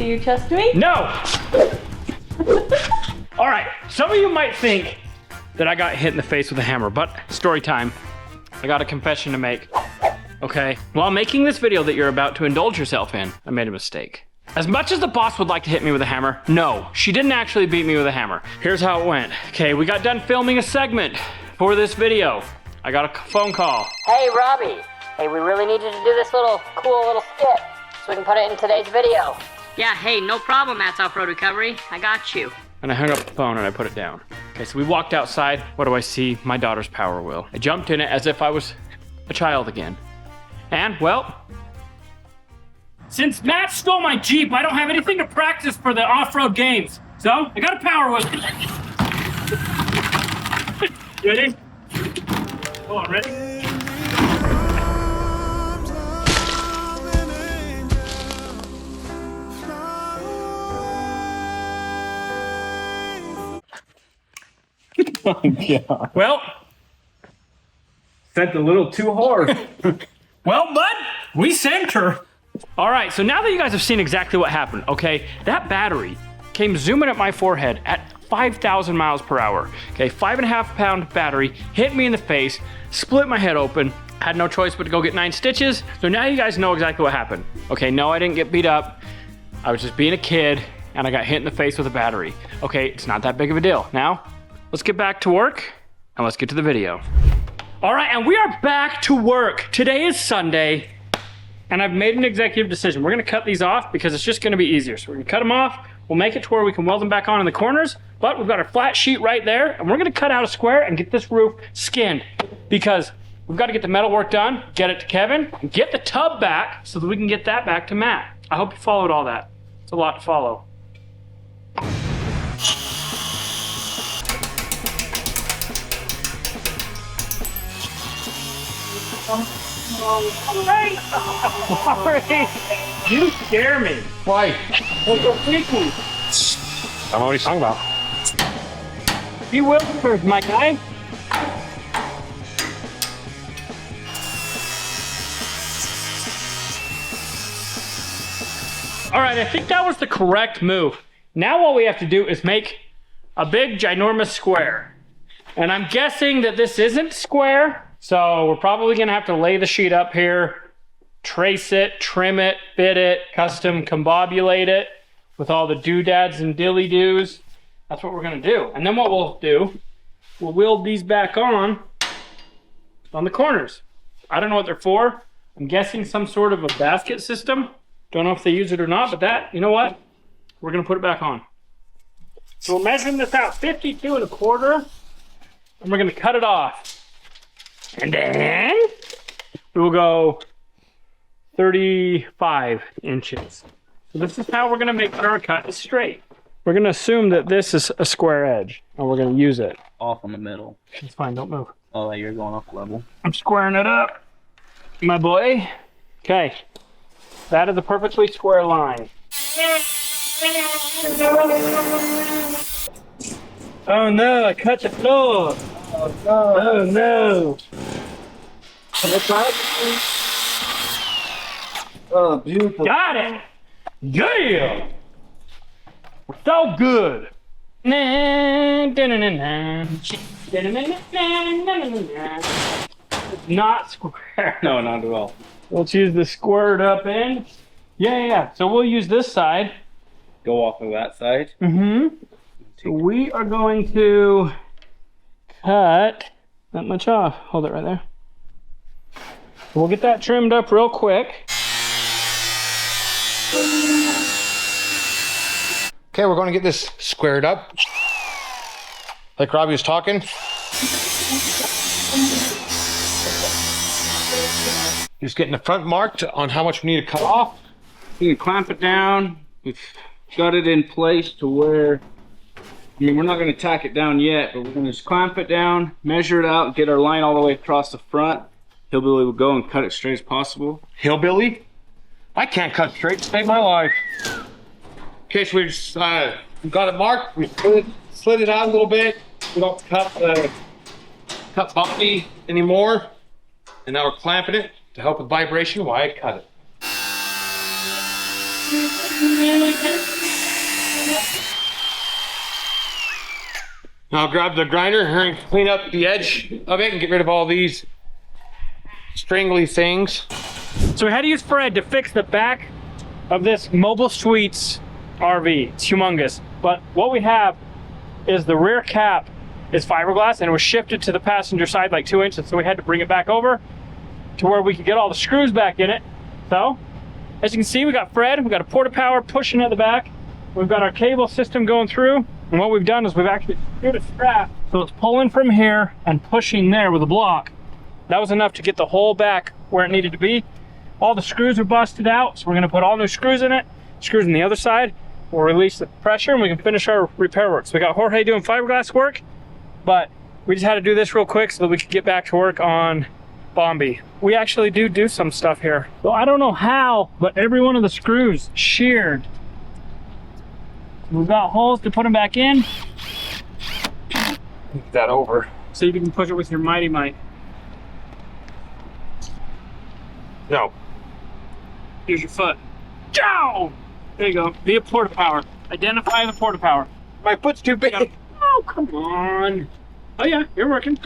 Do you trust me? No! All right, some of you might think that I got hit in the face with a hammer, but story time. I got a confession to make, okay? While making this video that you're about to indulge yourself in, I made a mistake. As much as the boss would like to hit me with a hammer, no, she didn't actually beat me with a hammer. Here's how it went. Okay, we got done filming a segment for this video. I got a phone call. Hey, Robby. Hey, we really need you to do this cool little skit so we can put it in today's video. Yeah, hey, no problem, Matt's Off-Road Recovery. I got you. And I hung up the phone and I put it down. Okay, so we walked outside. What do I see? My daughter's Power Wheel. I jumped in it as if I was a child again. And, well, since Matt stole my Jeep, I don't have anything to practice for the off-road games. So, I got a Power Wheel. Ready? Come on, ready? Oh, God. Well, sent a little too hard. Well, bud, we sent her. All right, so now that you guys have seen exactly what happened, okay, that battery came zooming at my forehead at 5,000 miles per hour. Okay, 5.5 pound battery hit me in the face, split my head open, had no choice but to go get 9 stitches. So now you guys know exactly what happened. Okay, no, I didn't get beat up. I was just being a kid and I got hit in the face with a battery. Okay, it's not that big of a deal. Now, let's get back to work and let's get to the video. All right, and we are back to work. Today is Sunday and I've made an executive decision. We're gonna cut these off because it's just gonna be easier. So we're gonna cut them off. We'll make it to where we can weld them back on in the corners, but we've got our flat sheet right there and we're gonna cut out a square and get this roof skinned because we've got to get the metal work done, get it to Kevin, and get the tub back so that we can get that back to Matt. I hope you followed all that. It's a lot to follow. Sorry. You scare me. Why? That's so freaky. I'm already talking about. Be Wilford, my guy. All right, I think that was the correct move. Now all we have to do is make a big, ginormous square. And I'm guessing that this isn't square, so we're probably gonna have to lay the sheet up here, trace it, trim it, fit it, custom combobulate it with all the doodads and dilly-doos. That's what we're gonna do. And then what we'll do, we'll weld these back on the corners. I don't know what they're for. I'm guessing some sort of a basket system. Don't know if they use it or not, but that, you know what? We're gonna put it back on. So we're measuring this out 52.25, and we're gonna cut it off. And then we will go 35 inches. So this is how we're gonna make sure our cut is straight. We're gonna assume that this is a square edge, and we're gonna use it. Off on the middle. It's fine, don't move. Oh, you're going off level. I'm squaring it up, my boy. Okay, that is a perfectly square line. Oh no, I cut the floor. Oh no. Oh no. Oh, beautiful. Got it. Yeah. We're so good. It's not square. No, not at all. Let's use the squared up end. Yeah. So we'll use this side. Go off of that side. Mm-hmm. So we are going to cut that much off. Hold it right there. We'll get that trimmed up real quick. Okay, we're going to get this squared up. Like Robby was talking. Just getting the front marked on how much we need to cut off. You can clamp it down. We've got it in place to where, I mean, we're not going to tack it down yet, but we're going to just clamp it down, measure it out, get our line all the way across the front. Hillbilly will go and cut it straight as possible. Hillbilly? I can't cut straight to save my life. Okay, so we just got it marked. We slid it out a little bit. We don't cut Bombi anymore. And now we're clamping it to help with vibration while I cut it. Now I'll grab the grinder and clean up the edge of it and get rid of all these stringly things. So we had to use Fred to fix the back of this Mobile Suites RV. It's humongous. But what we have is the rear cap is fiberglass and it was shifted to the passenger side like 2 inches. So we had to bring it back over to where we could get all the screws back in it. So as you can see, we got Fred, we got a porta power pushing at the back. We've got our cable system going through. And what we've done is we've actually screwed a strap. So it's pulling from here and pushing there with a block. That was enough to get the whole back where it needed to be. All the screws are busted out, so we're gonna put all new screws in it. Screws on the other side. We'll release the pressure and we can finish our repair work. So we got Jorge doing fiberglass work, but we just had to do this real quick so that we could get back to work on Bombi. We actually do some stuff here. So I don't know how, but every one of the screws sheared. We've got holes to put them back in. Move that over. So you can push it with your mighty might. No. Here's your foot. Down! There you go. Be a porta power. Identify the porta power. My foot's too big. Oh, come on. Oh yeah, you're working.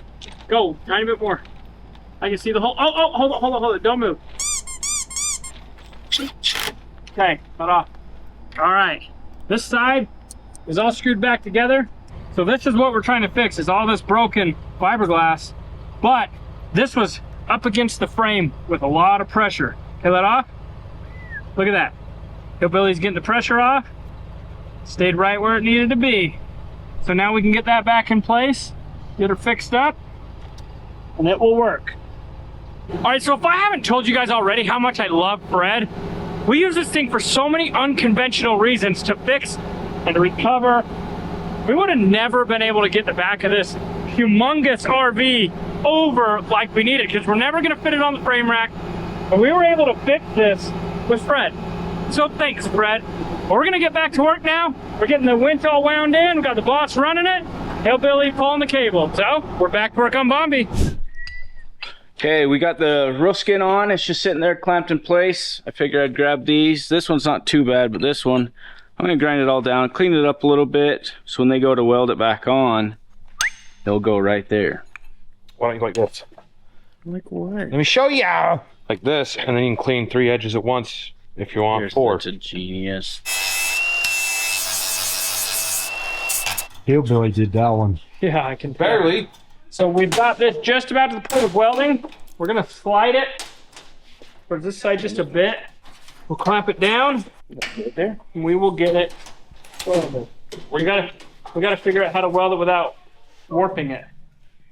Go, tiny bit more. I can see the hole. Oh, hold on. Don't move. Okay, cut off. All right. This side is all screwed back together. So this is what we're trying to fix, is all this broken fiberglass. But this was up against the frame with a lot of pressure. Okay, that off? Look at that. Hillbilly's getting the pressure off. Stayed right where it needed to be. So now we can get that back in place, get her fixed up, and it will work. All right, so if I haven't told you guys already how much I love Fred, we use this thing for so many unconventional reasons to fix and to recover. We would have never been able to get the back of this humongous RV over like we needed, because we're never gonna fit it on the frame rack. But we were able to fix this with Fred. So thanks, Fred. We're gonna get back to work now. We're getting the winch all wound in. We've got the boss running it. Hillbilly pulling the cable. So we're back to work on Bombi. Okay, we got the roof skin on. It's just sitting there clamped in place. I figured I'd grab these. This one's not too bad, but this one, I'm gonna grind it all down, clean it up a little bit, so when they go to weld it back on, they'll go right there. Why don't you go like this? Like what? Let me show you. Like this, and then you can clean 3 edges at once if you want 4. That's a genius. Hillbilly did that one. Yeah, I can tell. Barely. So we've got this just about to the point of welding. We're gonna slide it towards this side just a bit. We'll clamp it down right there, and we will get it welded. We gotta figure out how to weld it without warping it,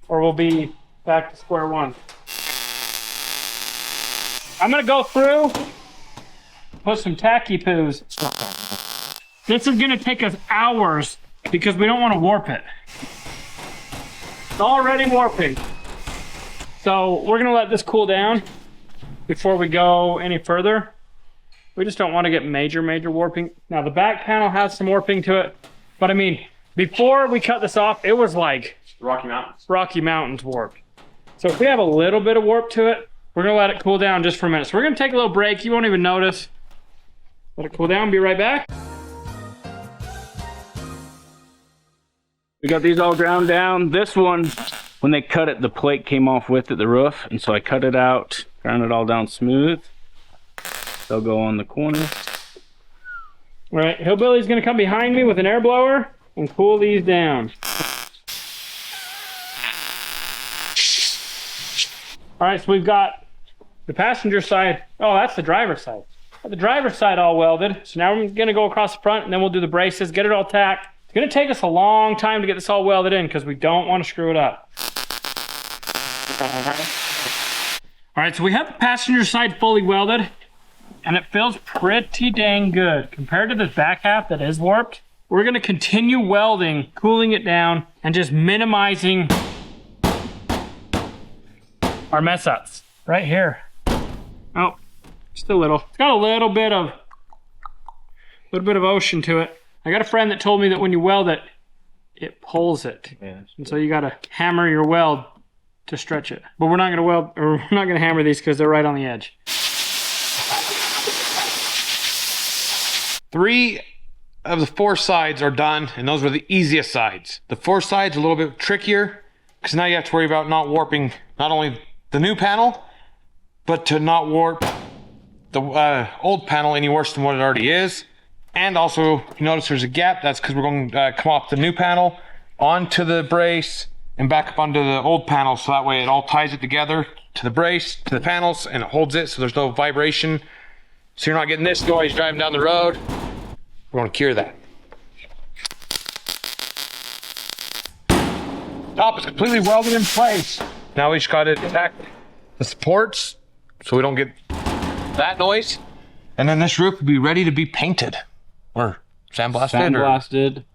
or we'll be back to square one. I'm gonna go through, put some tacky poos. This is gonna take us hours because we don't want to warp it. It's already warping. So we're gonna let this cool down before we go any further. We just don't want to get major warping. Now the back panel has some warping to it, but I mean, before we cut this off, it was like Rocky Mountains. Rocky Mountains warped. So if we have a little bit of warp to it, we're gonna let it cool down just for a minute. So we're gonna take a little break. You won't even notice. Let it cool down, be right back. We got these all ground down. This one, when they cut it, the plate came off with it, the roof, and so I cut it out, ground it all down smooth. They'll go on the corner. All right, Hillbilly's gonna come behind me with an air blower and cool these down. All right, so we've got the passenger side. Oh, that's the driver's side. Got the driver's side all welded. So now we're gonna go across the front and then we'll do the braces, get it all tacked. It's gonna take us a long time to get this all welded in because we don't want to screw it up. All right, so we have the passenger side fully welded and it feels pretty dang good. Compared to this back half that is warped, we're gonna continue welding, cooling it down, and just minimizing our mess ups right here. Oh, just a little. It's got a little bit of ocean to it. I got a friend that told me that when you weld it, it pulls it. Yeah, and so you gotta hammer your weld to stretch it. But we're not gonna weld, or we're not gonna hammer these because they're right on the edge. 3 of the 4 sides are done, and those were the easiest sides. The 4 sides are a little bit trickier, because now you have to worry about not warping not only the new panel, but to not warp the old panel any worse than what it already is. And also, you notice there's a gap. That's because we're going to come off the new panel onto the brace and back up onto the old panel, so that way it all ties it together to the brace, to the panels, and it holds it so there's no vibration. So you're not getting this noise driving down the road. We're going to cure that. Top is completely welded in place. Now we just got to protect the supports so we don't get that noise. And then this roof will be ready to be painted or sandblasted. Sandblasted.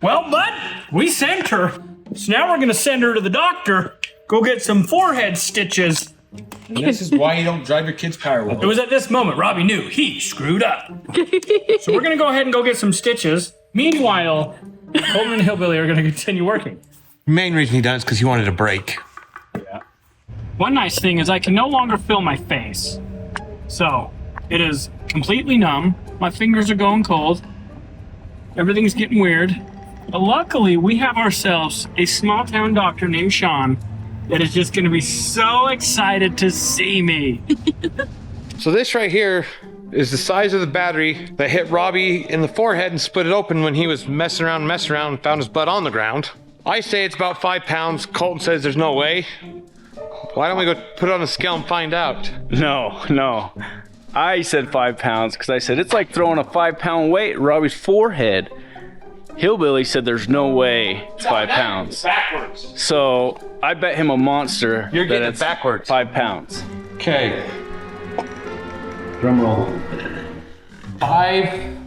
Well, bud, we sent her. So now we're gonna send her to the doctor. Go get some forehead stitches. And this is why you don't drive your kids power It was at this moment Robby knew he screwed up. So we're gonna go ahead and go get some stitches. Meanwhile, Colton and Hillbilly are gonna continue working. The main reason he done it is because he wanted a break. One nice thing is I can no longer feel my face. So it is completely numb. My fingers are going cold. Everything's getting weird. But luckily, we have ourselves a small town doctor named Sean that is just gonna be so excited to see me. So this right here is the size of the battery that hit Robby in the forehead and split it open when he was messing around and found his butt on the ground. I say it's about 5 pounds. Colton says there's no way. Why don't we go put it on the scale and find out? No. I said 5 pounds because I said it's like throwing a 5-pound weight at Robby's forehead. Hillbilly said there's no way it's 5 pounds. Backwards. So I bet him a monster. You're getting that it backwards. 5 pounds. Okay. Drum roll. 5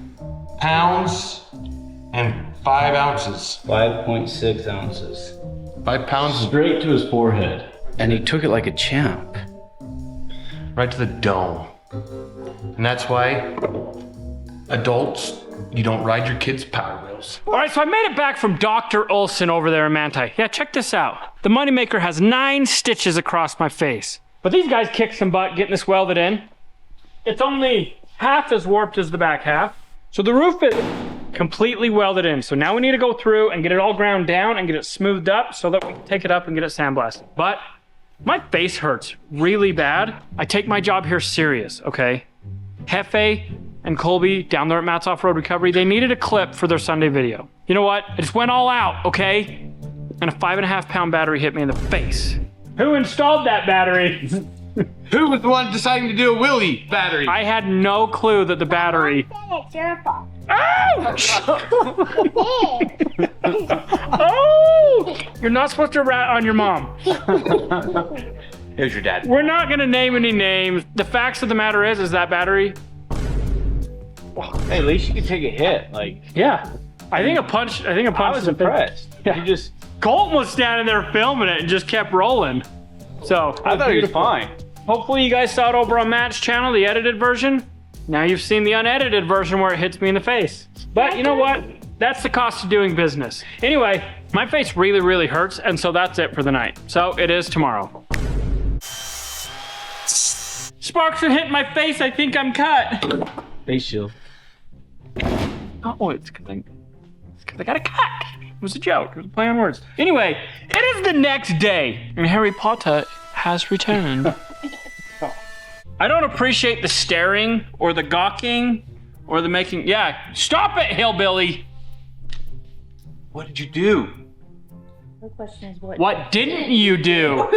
pounds and 5 ounces. 5.6 ounces. 5 pounds Straight to his forehead. And he took it like a champ. right to the dome. And that's why adults, you don't ride your kids' Power Wheels. All right, so I made it back from Dr. Olson over there in Manti. Yeah, check this out. The Moneymaker has 9 stitches across my face. But these guys kicked some butt getting this welded in. It's only half as warped as the back half. So the roof is completely welded in. So now we need to go through and get it all ground down and get it smoothed up so that we can take it up and get it sandblasted. But my face hurts really bad. I take my job here serious, okay? Hefe and Colby down there at Matt's Off-Road Recovery, they needed a clip for their Sunday video. You know what? I just went all out, okay? And a 5.5 pound battery hit me in the face. Who installed that battery? Who was the one deciding to do a wheelie battery? I had no clue that the battery... It's your fault. Oh! You're not supposed to rat on your mom. Here's your dad. We're not gonna name any names. The facts of the matter is that battery... Hey, at least you can take a hit. Like, Yeah. I think a punch I was is a bit- impressed. Yeah. You just, Colton was standing there filming it and just kept rolling. So I thought he was fine. Hopefully you guys saw it over on Matt's channel, the edited version. Now you've seen the unedited version where it hits me in the face. But you know what? That's the cost of doing business. Anyway, my face really, really hurts, and so that's it for the night. So it is tomorrow. Sparks are hitting my face. I think I'm cut. Face shield. Oh, it's because I got a cut. It was a joke. It was a play on words. Anyway, it is the next day, and Harry Potter has returned. I don't appreciate the staring or the gawking or the making. Yeah, stop it, hillbilly. What did you do? The question is what? What didn't you do?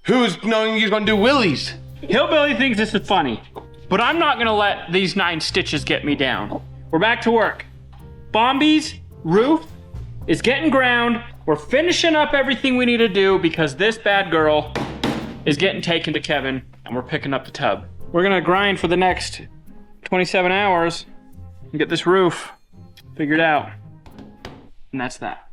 Who's knowing you're gonna do wheelies? Hillbilly thinks this is funny, but I'm not gonna let these 9 stitches get me down. We're back to work. Bombi's roof is getting ground. We're finishing up everything we need to do because this bad girl is getting taken to Kevin and we're picking up the tub. We're gonna grind for the next 27 hours and get this roof figured out. And that's that.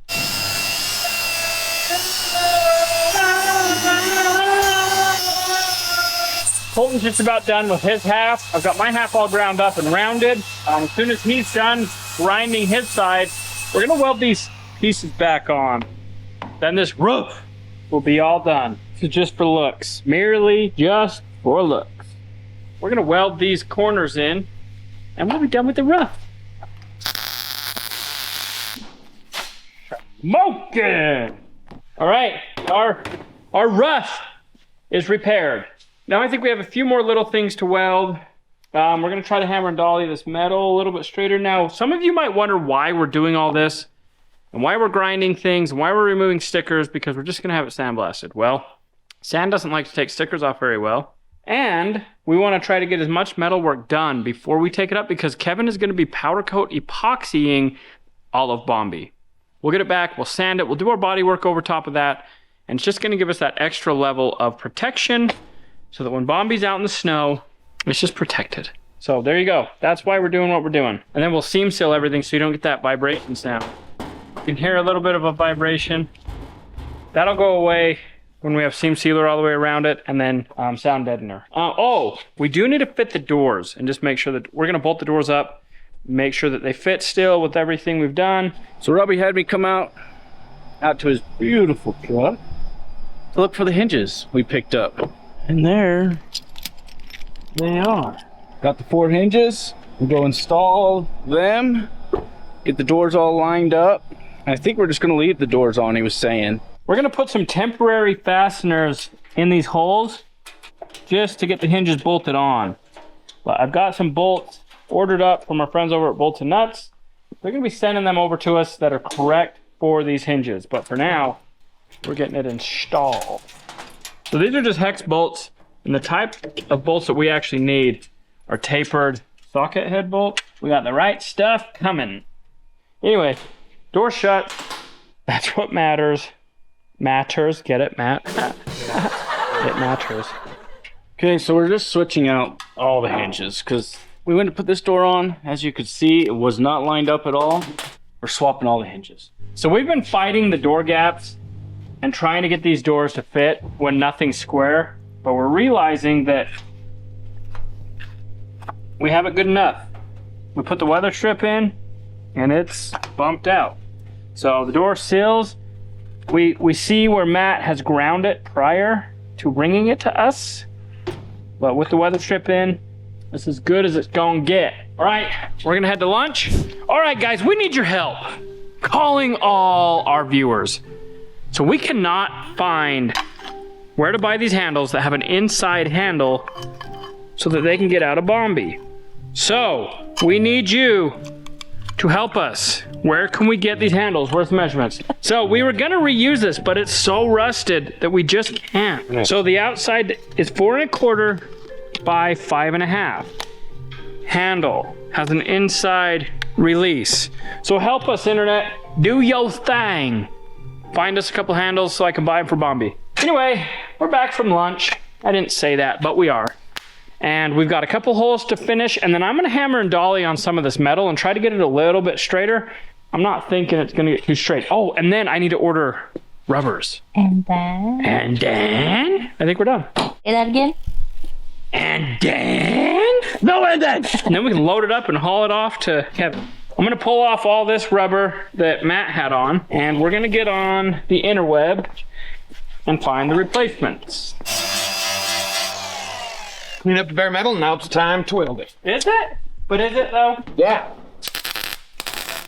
Colton's just about done with his half. I've got my half all ground up and rounded. As soon as he's done grinding his side, we're gonna weld these pieces back on. Then this roof will be all done. This is just for looks. Merely just for looks. We're gonna weld these corners in and we'll be done with the roof. Smoking! All right, our roof is repaired. Now I think we have a few more little things to weld. We're gonna try to hammer and dolly this metal a little bit straighter. Now, some of you might wonder why we're doing all this and why we're grinding things and why we're removing stickers, because we're just gonna have it sandblasted. Well, sand doesn't like to take stickers off very well. And we wanna try to get as much metal work done before we take it up, because Kevin is gonna be powder coat epoxying all of Bombi. We'll get it back, we'll sand it, we'll do our body work over top of that, and it's just gonna give us that extra level of protection so that when Bombi's out in the snow, it's just protected. So there you go. That's why we're doing what we're doing. And then we'll seam seal everything so you don't get that vibration sound. You can hear a little bit of a vibration. That'll go away when we have seam sealer all the way around it, and then sound deadener. Oh, we do need to fit the doors and just make sure that we're gonna bolt the doors up, make sure that they fit still with everything we've done. So Robby had me come out to his beautiful truck to look for the hinges we picked up. And there they are. Got the 4 hinges. We'll go install them, get the doors all lined up. And I think we're just gonna leave the doors on, he was saying. We're gonna put some temporary fasteners in these holes just to get the hinges bolted on. But I've got some bolts ordered up from our friends over at Bolts and Nuts. They're gonna be sending them over to us that are correct for these hinges. But for now, we're getting it installed. So these are just hex bolts, and the type of bolts that we actually need are tapered socket head bolt. We got the right stuff coming. Anyway, door shut. That's what matters. Matters, get it, Matt? It matters. Okay, so we're just switching out all the hinges because we went to put this door on. As you could see, it was not lined up at all. We're swapping all the hinges. So we've been fighting the door gaps and trying to get these doors to fit when nothing's square, but we're realizing that we have it good enough. We put the weather strip in and it's bumped out. So the door sills, we see where Matt has ground it prior to bringing it to us, but with the weather strip in, it's as good as it's gonna get. All right, we're gonna head to lunch. All right, guys, we need your help calling all our viewers. So we cannot find where to buy these handles that have an inside handle so that they can get out of Bombi. So we need you to help us. Where can we get these handles? Where's the measurements? So we were gonna reuse this, but it's so rusted that we just can't. So the outside is 4 1/4 by 5 1/2. Handle has an inside release. So help us, internet, do your thing. Find us a couple handles so I can buy them for Bombi. Anyway, we're back from lunch. I didn't say that, but we are. And we've got a couple holes to finish, and then I'm gonna hammer and dolly on some of this metal and try to get it a little bit straighter. I'm not thinking it's gonna get too straight. Oh, and then I need to order rubbers. And then? I think we're done. Say that again? And then? No, and then! And then we can load it up and haul it off to Kevin. I'm gonna pull off all this rubber that Matt had on, and we're gonna get on the interweb and find the replacements. Clean up the bare metal, now it's time to weld it. Is it? But is it though? Yeah.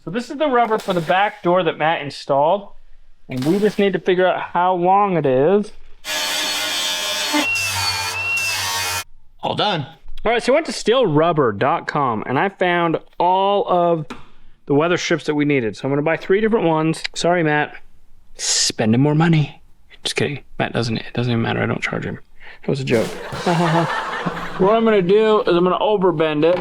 So this is the rubber for the back door that Matt installed, and we just need to figure out how long it is. All done. All right, so I went to steelrubber.com and I found all of the weather strips that we needed. So I'm gonna buy 3 different ones. Sorry, Matt. Spending more money. Just kidding. Matt it doesn't even matter. I don't charge him. That was a joke. What I'm gonna do is I'm gonna overbend it.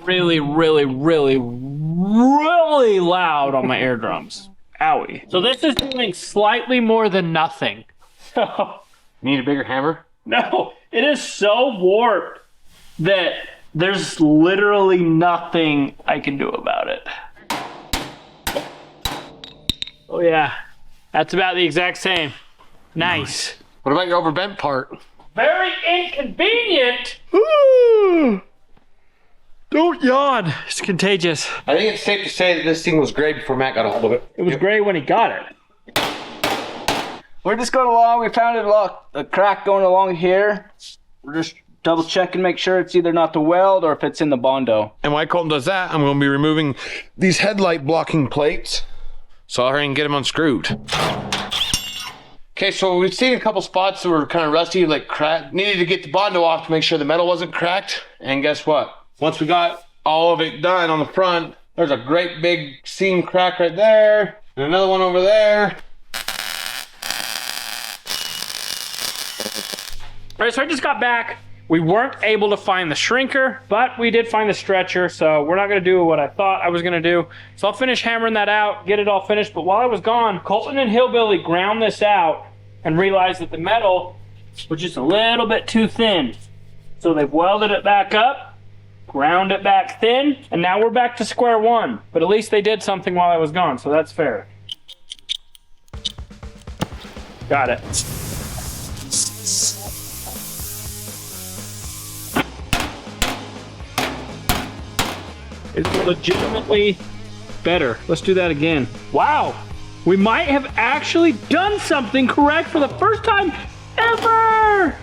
Really, really, really, really loud on my eardrums. Owie. So this is doing slightly more than nothing. Need a bigger hammer? No, it is so warped that there's literally nothing I can do about it. Oh yeah, that's about the exact same. Nice. What about your overbent part? Very inconvenient. Ooh. Don't yawn. It's contagious. I think it's safe to say that this thing was gray before Matt got a hold of it. It was gray when he got it. we're just going along. We found a crack going along here. We're just double checking, make sure it's either not the weld or if it's in the Bondo. And while Colton does that, I'm going to be removing these headlight blocking plates. So I'll hurry and get them unscrewed. Okay, so we've seen a couple spots that were kind of rusty, like cracked. Needed to get the Bondo off to make sure the metal wasn't cracked. And guess what? Once we got all of it done on the front, there's a great big seam crack right there. And another one over there. All right, so I just got back. We weren't able to find the shrinker, but we did find the stretcher, so we're not gonna do what I thought I was gonna do. So I'll finish hammering that out, get it all finished, but while I was gone, Colton and Hillbilly ground this out and realized that the metal was just a little bit too thin. So they've welded it back up, ground it back thin, and now we're back to square one. But at least they did something while I was gone, so that's fair. Got it. It's legitimately better. Let's do that again. Wow, we might have actually done something correct for the first time ever.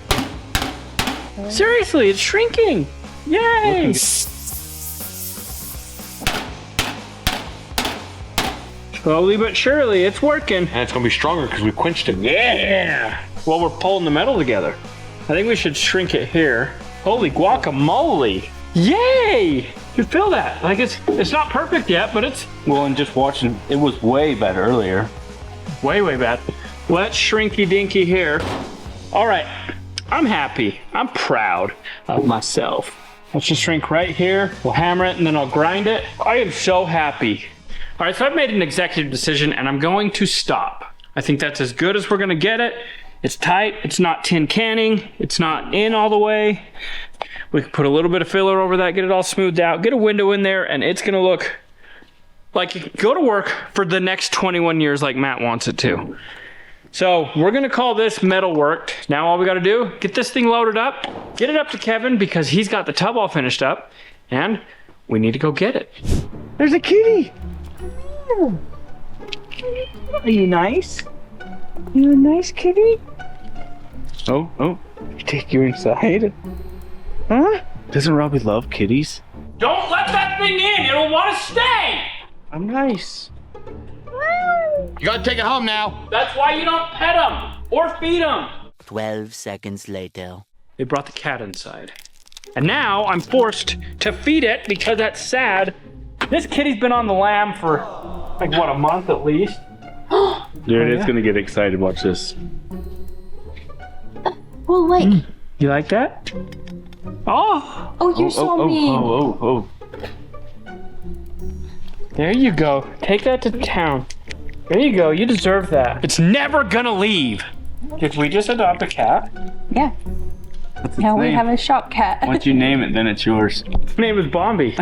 Seriously, it's shrinking. Yay. Slowly but surely, it's working. And it's going to be stronger because we quenched it. Yeah. Well, we're pulling the metal together. I think we should shrink it here. Holy guacamole. Yay. You feel that? Like it's not perfect yet, but it's... Well, and just watching, it was way better earlier. Way, way bad. Let's shrinky dinky here. All right, I'm happy. I'm proud of myself. Let's just shrink right here. We'll hammer it and then I'll grind it. I am so happy. All right, so I've made an executive decision and I'm going to stop. I think that's as good as we're gonna get it. It's tight, it's not tin canning, it's not in all the way. We can put a little bit of filler over that, get it all smoothed out, get a window in there, and it's gonna look like you can go to work for the next 21 years like Matt wants it to. So we're gonna call this metalwork. Now all we gotta do, get this thing loaded up, get it up to Kevin because he's got the tub all finished up, and we need to go get it. There's a kitty. Are you nice? You a nice kitty? Oh, take you inside. Huh? Doesn't Robby love kitties? Don't let that thing in, it'll want to stay. I'm nice. You got to take it home now. That's why you don't pet them or feed them. 12 seconds later. They brought the cat inside. And now I'm forced to feed it because that's sad. This kitty's been on the lamb for like what, a month at least? Dude, it's gonna get excited. Watch this. Oh, wait. You like that? Oh, Oh, you're so mean. Oh. there you go. Take that to town. There you go, you deserve that. It's never gonna leave. Did we just adopt a cat? Yeah. What's its Now we name? have a shop cat. Once you name it, then it's yours. His name is Bombi.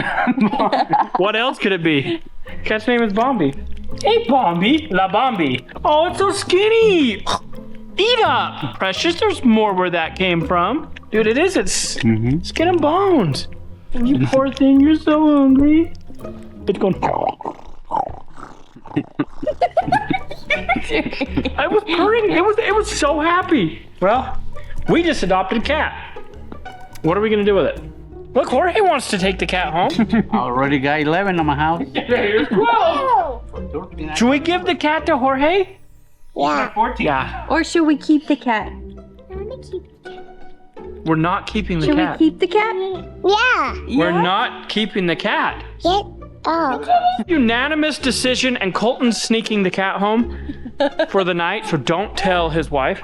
What else could it be? Cat's name is Bombi. Hey, Bombi. La Bombi. Oh, it's so skinny. Eat up. Precious, there's more where that came from. Dude, it is. It's skin and bones. You poor thing, you're so hungry. It's going... I was purring. It was so happy. Well, we just adopted a cat. What are we gonna do with it? Look, Jorge wants to take the cat home. Already got 11 on my house. There's 12. Should we give the cat to Jorge? Yeah. 14. Yeah. Or should we keep the cat? We're not keeping the Should cat. we keep the cat? We're not keeping the cat. Oh. Unanimous decision, and Colton's sneaking the cat home for the night, so don't tell his wife.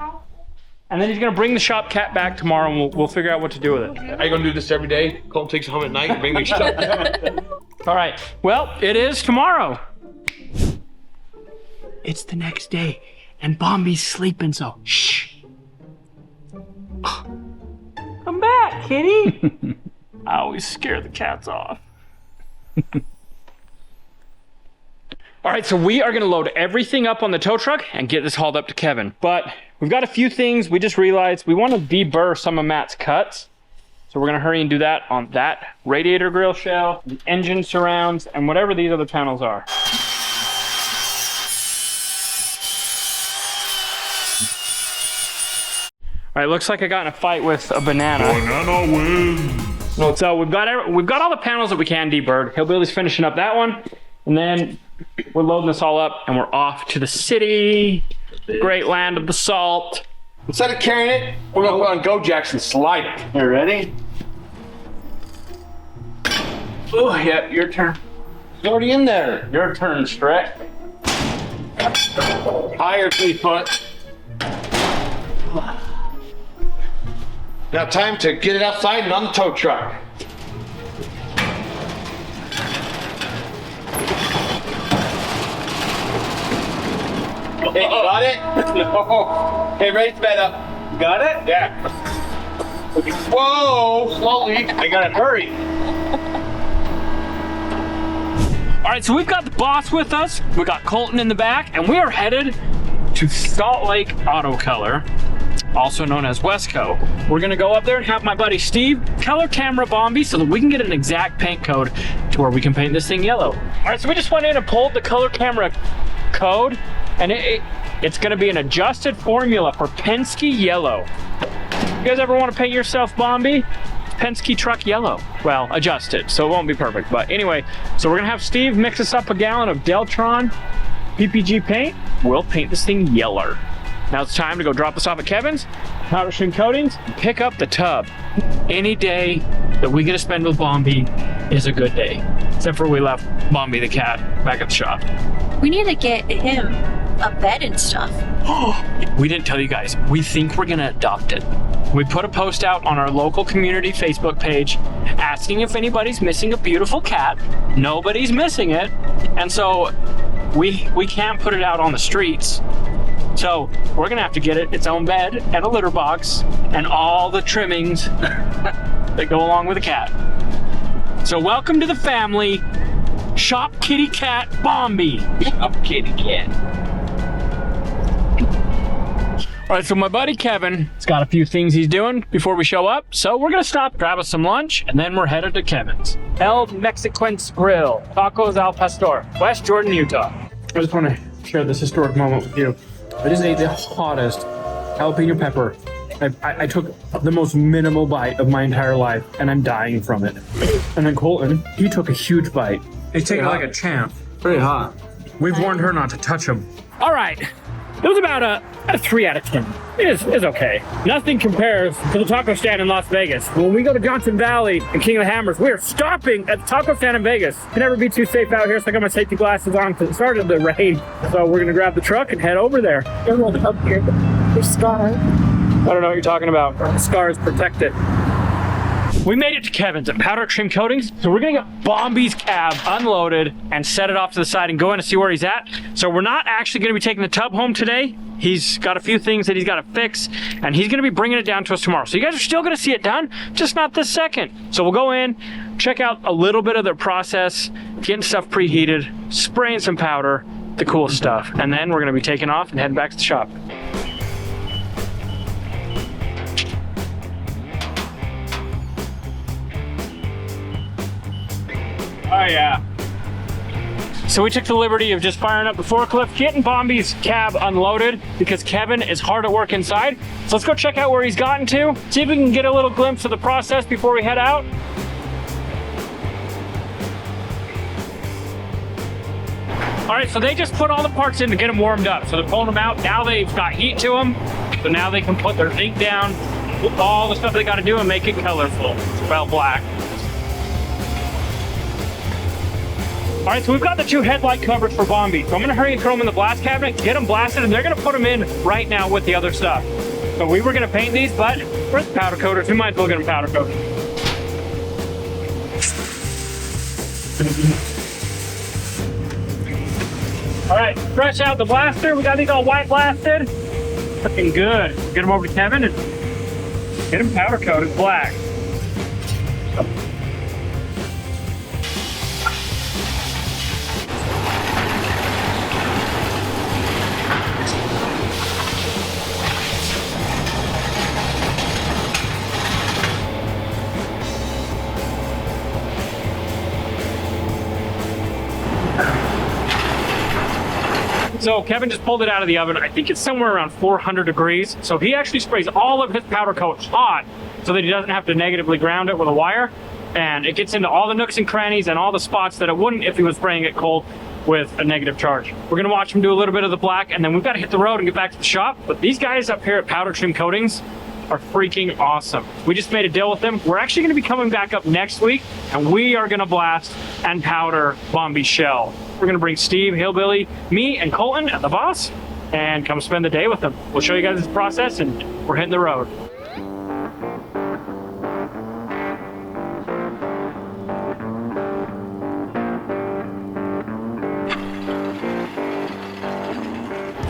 And then he's gonna bring the shop cat back tomorrow and we'll figure out what to do with it. Are you going to do this every day? Colton takes it home at night and bring the stuff. All right, well, it is tomorrow. It's the next day, and Bombi's sleeping, so shh. Come back, kitty. I always scare the cats off. All right, so we are gonna load everything up on the tow truck and get this hauled up to Kevin. But we've got a few things we just realized. We wanna deburr some of Matt's cuts. So we're gonna hurry and do that on that radiator grill shell, the engine surrounds, and whatever these other panels are. right, looks like I got in a fight with a banana. Banana wins. So we've got all the panels that we can deburr. Hillbilly's finishing up that one, and then we're loading this all up, and we're off to the city, great land of the salt. Instead of carrying it, we're gonna put on Go Jacks and slide it. You ready? Oh, yeah, your turn. It's already in there. Your turn, Stretch. Higher 3 foot. Now time to get it outside and on the tow truck. Hey, got it? No. Hey, raise that up. Got it? Yeah. Whoa, slowly. I gotta hurry. All right, so we've got the boss with us. We got Colton in the back, and we are headed to Salt Lake Auto Color, also known as Wesco. We're gonna go up there and have my buddy Steve color camera Bombi so that we can get an exact paint code to where we can paint this thing yellow. All right, so we just went in and pulled the color camera code, and it's gonna be an adjusted formula for Penske yellow. You guys ever want to paint yourself Bombi? Penske truck yellow. Well, adjusted, so it won't be perfect. But anyway, so we're gonna have Steve mix us up a gallon of Deltron PPG paint. We'll paint this thing yeller. Now it's time to go drop this off at Kevin's, powder shrink coatings, and pick up the tub. Any day that we get to spend with Bombi is a good day. Except for we left Bombi the cat back at the shop. We need to get him a bed and stuff. We didn't tell you guys. We think we're gonna adopt it. We put a post out on our local community Facebook page asking if anybody's missing a beautiful cat. Nobody's missing it. And so we can't put it out on the streets. So we're gonna have to get it its own bed and a litter box and all the trimmings that go along with a cat. So welcome to the family, Shop Kitty Cat Bombi. Shop Kitty Cat. All right, so my buddy Kevin has got a few things he's doing before we show up. So we're gonna stop, grab us some lunch, and then we're headed to Kevin's. El Mexiquen's Grill, Tacos al Pastor, West Jordan, Utah. I just wanna share this historic moment with you. I just ate the hottest jalapeno pepper. I took the most minimal bite of my entire life, and I'm dying from it. And then Colton, he took a huge bite. He's taking it like a champ. Pretty hot. We've warned her not to touch him. All right, it was about a 3 out of 10. It's okay. Nothing compares to the taco stand in Las Vegas. When we go to Johnson Valley and King of the Hammers, we are stopping at the taco stand in Vegas. Can never be too safe out here, so I got my safety glasses on because it started to rain. So we're gonna grab the truck and head over there. Everyone up here. There's Scar. I don't know what you're talking about. The Scar is protected. We made it to Kevin's at Powder Trim Coatings, so we're gonna get Bombi's cab unloaded and set it off to the side and go in and see where he's at. So we're not actually gonna be taking the tub home today. He's got a few things that he's gotta fix, and he's gonna be bringing it down to us tomorrow. So you guys are still gonna see it done, just not this second. So we'll go in, check out a little bit of the process, getting stuff preheated, spraying some powder, the cool stuff. And then we're gonna be taking off and heading back to the shop. Oh yeah. So we took the liberty of just firing up the forklift, getting Bombi's cab unloaded because Kevin is hard at work inside. So let's go check out where he's gotten to, see if we can get a little glimpse of the process before we head out. All right, so they just put all the parts in to get them warmed up. So they're pulling them out. Now they've got heat to them. So now they can put their zinc down, all the stuff they got to do and make it colorful. Well, black. All right, so we've got the 2 headlight covers for Bombi. So I'm gonna hurry and throw them in the blast cabinet, get them blasted, and they're gonna put them in right now with the other stuff. So we were gonna paint these, but we're the powder coaters. We might as well get them powder coated. All right, stretch out the blaster. We got these all white blasted. Looking good. Get them over to Kevin and get them powder coated black. So Kevin just pulled it out of the oven. I think it's somewhere around 400 degrees. So he actually sprays all of his powder coat hot so that he doesn't have to negatively ground it with a wire. And it gets into all the nooks and crannies and all the spots that it wouldn't if he was spraying it cold with a negative charge. We're gonna watch him do a little bit of the black, and then we've got to hit the road and get back to the shop. But these guys up here at Powder Trim Coatings are freaking awesome. We just made a deal with them. We're actually gonna be coming back up next week, and we are gonna blast and powder Bombi shell. We're gonna bring Steve, Hillbilly, me, and Colton, and the boss, and come spend the day with them. We'll show you guys this process, and we're hitting the road.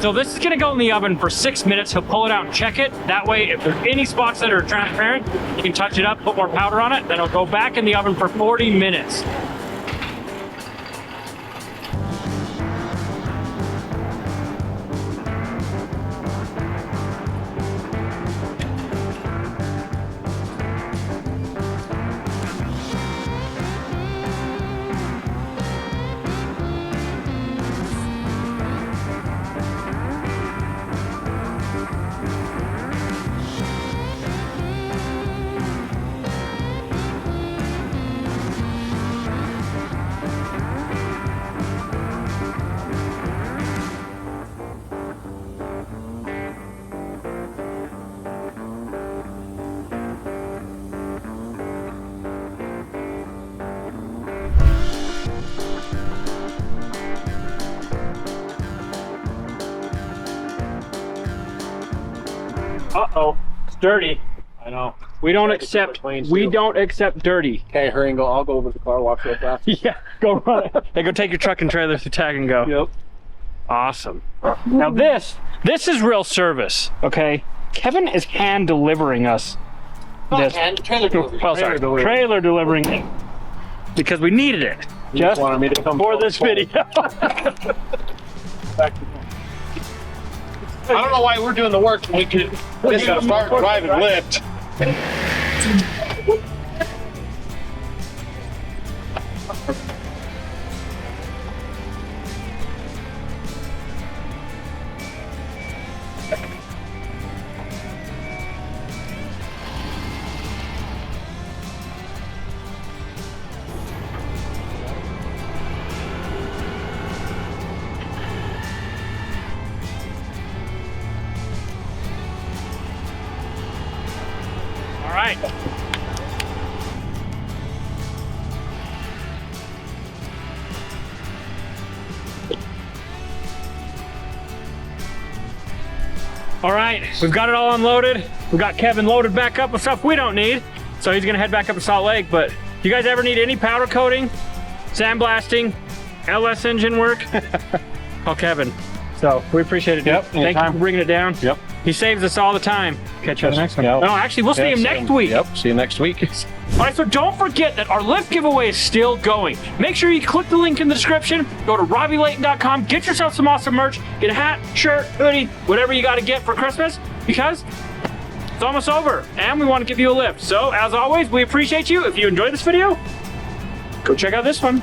So this is gonna go in the oven for 6 minutes. He'll pull it out and check it. That way, if there's any spots that are transparent, you can touch it up, put more powder on it, then it'll go back in the oven for 40 minutes. Uh-oh, it's dirty. I know. We don't accept dirty. Okay, hurry and go. I'll go over to the car wash real fast. Yeah, go run it. Hey, go take your truck and trailer through Tag and Go. Yep. Awesome. Now this is real service, okay? Kevin is hand delivering us this. Trailer delivery. Well, sorry, trailer delivering it. Because we needed it. Just wanted me to come for this video. I don't know why we're doing the work when we could just start, drive, and lift. All right. All right, we've got it all unloaded. We got Kevin loaded back up with stuff we don't need. So he's gonna head back up to Salt Lake. But if you guys ever need any powder coating, sandblasting, LS engine work, call Kevin. So we appreciate it, dude. Yep, Thank you for bringing it down. Yep. He saves us all the time. Catch you on the next one. Yep. No, actually, we'll see him next week. Yep, see you next week. All right, so don't forget that our lift giveaway is still going. Make sure you click the link in the description, go to RobbyLayton.com, get yourself some awesome merch, get a hat, shirt, hoodie, whatever you got to get for Christmas, because it's almost over, and we want to give you a lift. So, as always, we appreciate you. If you enjoyed this video, go check out this one.